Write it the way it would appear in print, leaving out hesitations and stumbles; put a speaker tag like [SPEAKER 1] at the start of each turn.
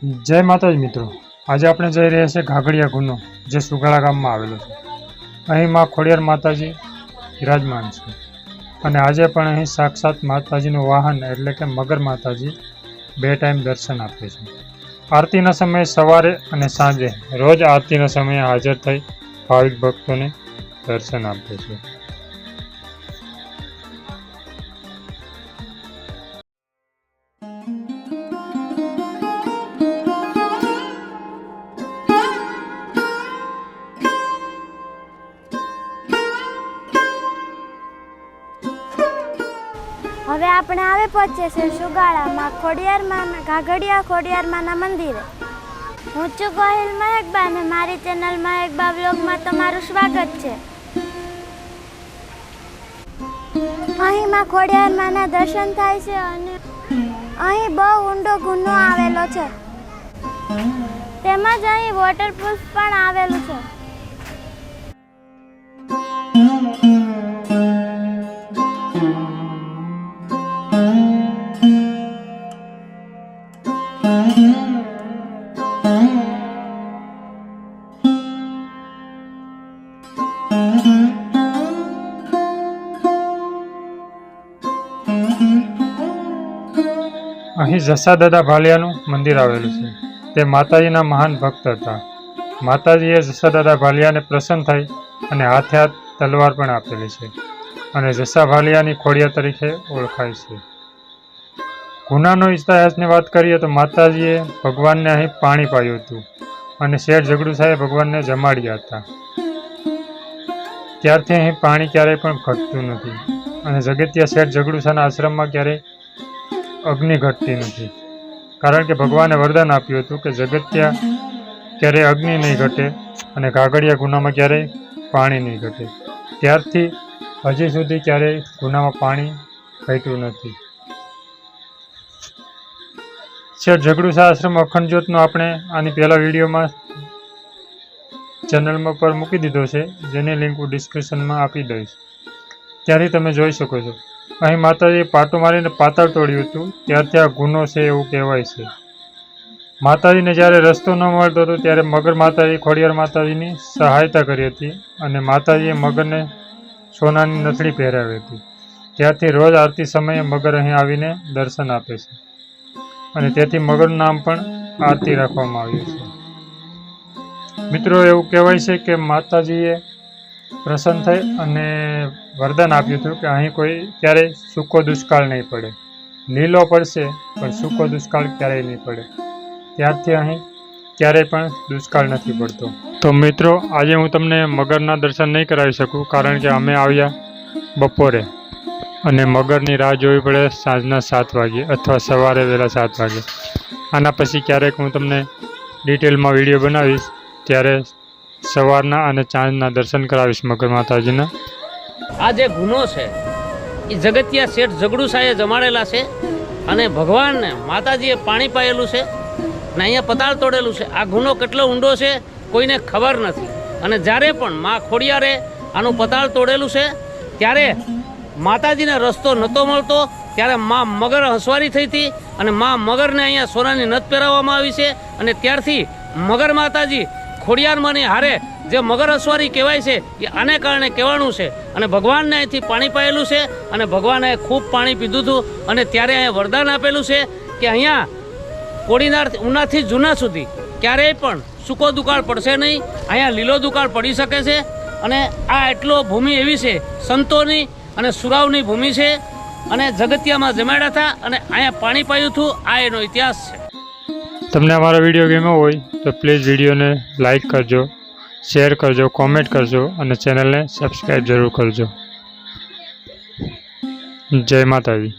[SPEAKER 1] જય માતાજી મિત્રો, આજે આપણે જઈ રહ્યા છીએ ઘાઘડિયા ગુનો, જે સુગાળા ગામમાં આવેલો છે। અહીં માં ખોડિયાર માતાજી વિરાજમાન છે અને આજે પણ અહીં સાક્ષાત માતાજીનું વાહન એટલે કે મગર માતાજી 2 ટાઈમ દર્શન આપે છે। આરતીના સમયે સવારે અને સાંજે રોજ આરતીના સમયે હાજર થઈ ભાવિક ભક્તોને દર્શન આપે છે।
[SPEAKER 2] હવે આપણે આવે પહોંચે છે સુગાળામાં ઘાઘડિયા ખોડિયારમાંના મંદિરે। હું છું ગોહિલ મહેકબા અને મારી ચેનલ મહેકબા વ્લોગમાં તમારું સ્વાગત છે। અહીં માં ખોડિયારમાંના દર્શન થાય છે અને અહીં બહુ ઊંડો ગુનો આવેલો છે, તેમજ અહીં વોટરપ્રૂફ પણ આવેલું છે।
[SPEAKER 1] અહીં જસા દાદા ભાલિયાનું મંદિર આવેલું છે। તે માતાજીના મહાન ભક્ત હતા। માતાજીએ જસા દાદા ભાલિયાને પ્રસન્ન થઈ અને હાથે હાથ તલવાર પણ આપેલી છે અને જસા ભાલિયાની ખોડિયા તરીકે ઓળખાય છે। ગુનાનો ઇતિહાસની વાત કરીએ તો માતાજીએ ભગવાનને અહીં પાણી પાયું હતું અને શેઠ ઝઘડુસાએ ભગવાનને જમાડ્યા હતા। ત્યારથી અહીં પાણી ક્યારેય પણ ઘટતું નથી અને જગતિયા શેઠ ઝઘડુસાના આશ્રમમાં ક્યારેય અગ્નિ ઘટતી નથી, કારણ કે ભગવાને વરદાન આપ્યું હતું કે જગત્યા ક્યારેય અગ્નિ નહીં ઘટે અને ઘાઘડિયા ગુનામાં ક્યારેય પાણી નહીં ઘટે। ત્યારથી હજી સુધી ક્યારેય ગુનામાં પાણી ઘટ્યું નથી। શેઠ ઝઘડુસા આશ્રમ અખંડ જ્યોતનો આપણે આની પહેલા વિડીયોમાં ચેનલમાં પર મૂકી દીધો છે, જેની લિંક હું ડિસ્ક્રિપ્શનમાં આપી દઈશ, ત્યાંથી તમે જોઈ શકો છો। અહીં માતાજીએ પાટું મારીને પાતાળ તોડ્યું હતું, ત્યારથી આ ગુનો છે એવું કહેવાય છે। માતાજીને જ્યારે રસ્તો ન મળતો હતો ત્યારે મગર માતાજી ખોડિયાર માતાજીની સહાયતા કરી હતી અને માતાજીએ મગરને સોનાની નથડી પહેરાવી હતી। ત્યારથી રોજ આરતી સમયે મગર અહીં આવીને દર્શન આપે છે અને તેથી મગરનું નામ પણ આરતી રાખવામાં આવ્યું છે। મિત્રો, એવું કહેવાય છે કે માતાજીએ પ્રસન્ન થઈ અને વરદાન આપ્યું હતું કે અહીં કોઈ ક્યારેય સૂકો દુષ્કાળ નહીં પડે, લીલો પડશે પણ સૂકો દુષ્કાળ ક્યારેય નહીં પડે। ત્યારથી અહીં ક્યારેય પણ દુષ્કાળ નથી પડતો। તો મિત્રો, આજે હું તમને મગરના દર્શન નહીં કરાવી શકું, કારણ કે અમે આવ્યા બપોરે અને મગરની રાહ જોવી પડે સાંજના 7 વાગે અથવા સવારે વહેલા 7 વાગે। આના પછી ક્યારેક હું તમને ડિટેલમાં વિડીયો બનાવીશ, ત્યારે સવારના અને સાંજના દર્શન કરાવીશ મગર માતાજીના।
[SPEAKER 3] આ જે ગુનો છે એ જગતિયા શેઠ ઝઘડુસાએ જમાડેલા છે અને ભગવાનને માતાજીએ પાણી પાયેલું છે અને અહીંયા પતાળ તોડેલું છે। આ ગુનો કેટલો ઊંડો છે કોઈને ખબર નથી અને જ્યારે પણ મા ખોડિયારે આનું પતાળ તોડેલું છે ત્યારે માતાજીને રસ્તો નહોતો મળતો, ત્યારે મા મગર હંસવારી થઈ હતી અને મા મગરને અહીંયા સોનાની નથ પહેરાવવામાં આવી છે અને ત્યારથી મગર માતાજી ખોડિયારમાંની હારે જે મગર અસવારી કહેવાય છે એ આને કારણે કહેવાનું છે અને ભગવાનને અહીંથી પાણી પાયેલું છે અને ભગવાને ખૂબ પાણી પીધું હતું અને ત્યારે અહીંયા વરદાન આપેલું છે કે અહીંયા કોડીનાર ઉનાથી જૂના સુધી ક્યારેય પણ સૂકો દુકાળ પડશે નહીં, અહીંયા લીલો દુકાળ પડી શકે છે અને આ એટલો ભૂમિ એવી છે સંતોની અને સુરાવની ભૂમિ છે અને જગતિયામાં જમાડ્યા હતા અને અહીંયા પાણી પાયું હતું। આ એનો ઇતિહાસ છે।
[SPEAKER 1] તમને અમારો વિડીયો ગમ્યો હોય તો પ્લીઝ વિડીયોને લાઈક કરજો, શેર કરજો, કોમેન્ટ કરજો અને ચેનલને સબસ્ક્રાઈબ જરૂર કરજો। જય માતાજી।